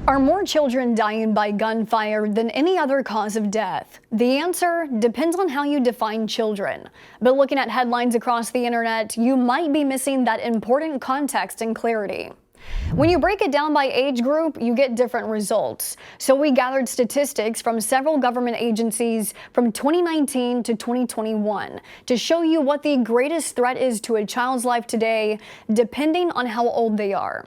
Are more children dying by gunfire than any other cause of death? The answer depends on how you define children. But looking at headlines across the internet, you might be missing that important context and clarity. When you break it down by age group, you get different results. So we gathered statistics from several government agencies from 2019 to 2021 to show you what the greatest threat is to a child's life today, depending on how old they are.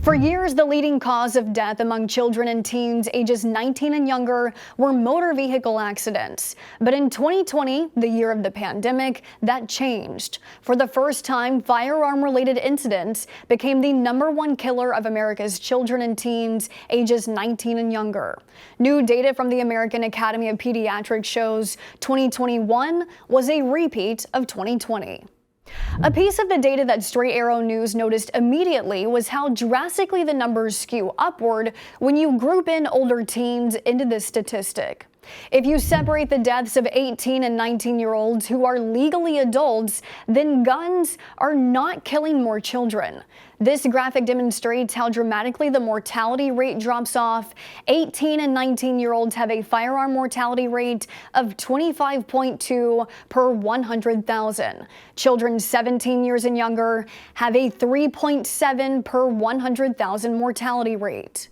For years, the leading cause of death among children and teens ages 19 and younger were motor vehicle accidents. But in 2020, the year of the pandemic, that changed. For the first time, firearm-related incidents became the #1 killer of America's children and teens ages 19 and younger. New data from the American Academy of Pediatrics shows 2021 was a repeat of 2020. A piece of the data that Straight Arrow News noticed immediately was how drastically the numbers skew upward when you group in older teens into this statistic. If you separate the deaths of 18 and 19-year-olds who are legally adults, then guns are not killing more children. This graphic demonstrates how dramatically the mortality rate drops off. 18 and 19-year-olds have a firearm mortality rate of 25.2 per 100,000. Children 17 years and younger have a 3.7 per 100,000 mortality rate.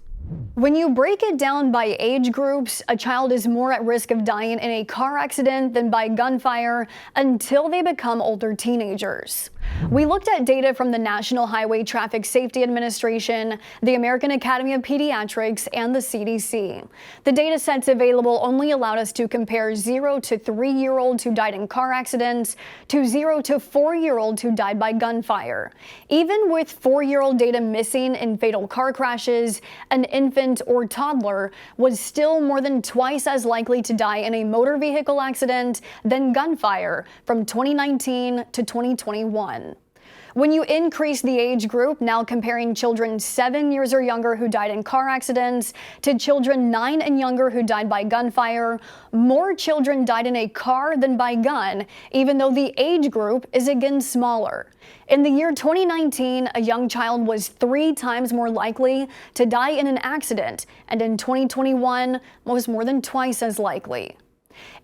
When you break it down by age groups, a child is more at risk of dying in a car accident than by gunfire until they become older teenagers. We looked at data from the National Highway Traffic Safety Administration, the American Academy of Pediatrics, and the CDC. The data sets available only allowed us to compare 0 to 3-year-olds who died in car accidents to 0 to 4-year-olds who died by gunfire. Even with 4-year-old data missing in fatal car crashes, an infant or toddler was still more than twice as likely to die in a motor vehicle accident than gunfire from 2019 to 2021. When you increase the age group, now comparing children 7 years or younger who died in car accidents to children 9 and younger who died by gunfire, more children died in a car than by gun, even though the age group is again smaller. In the year 2019, a young child was 3 times more likely to die in an accident, and in 2021 was more than twice as likely.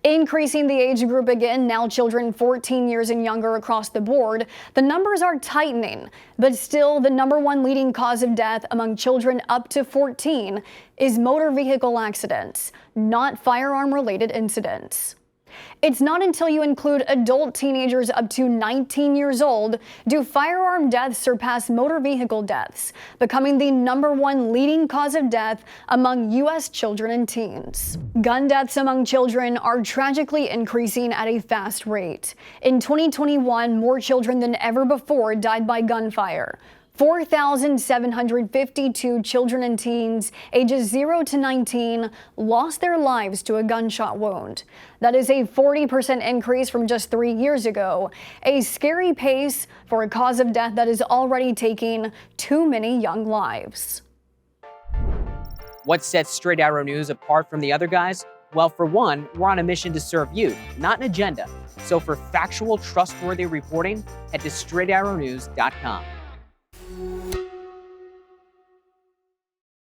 Increasing the age group again, now children 14 years and younger across the board, the numbers are tightening, but still the #1 leading cause of death among children up to 14 is motor vehicle accidents, not firearm-related incidents. It's not until you include adult teenagers up to 19 years old do firearm deaths surpass motor vehicle deaths, becoming the #1 leading cause of death among U.S. children and teens. Gun deaths among children are tragically increasing at a fast rate. In 2021, more children than ever before died by gunfire. 4,752 children and teens ages 0 to 19 lost their lives to a gunshot wound. That is a 40% increase from just 3 years ago, a scary pace for a cause of death that is already taking too many young lives. What sets Straight Arrow News apart from the other guys? Well, for one, we're on a mission to serve you, not an agenda. So for factual, trustworthy reporting, head to straightarrownews.com.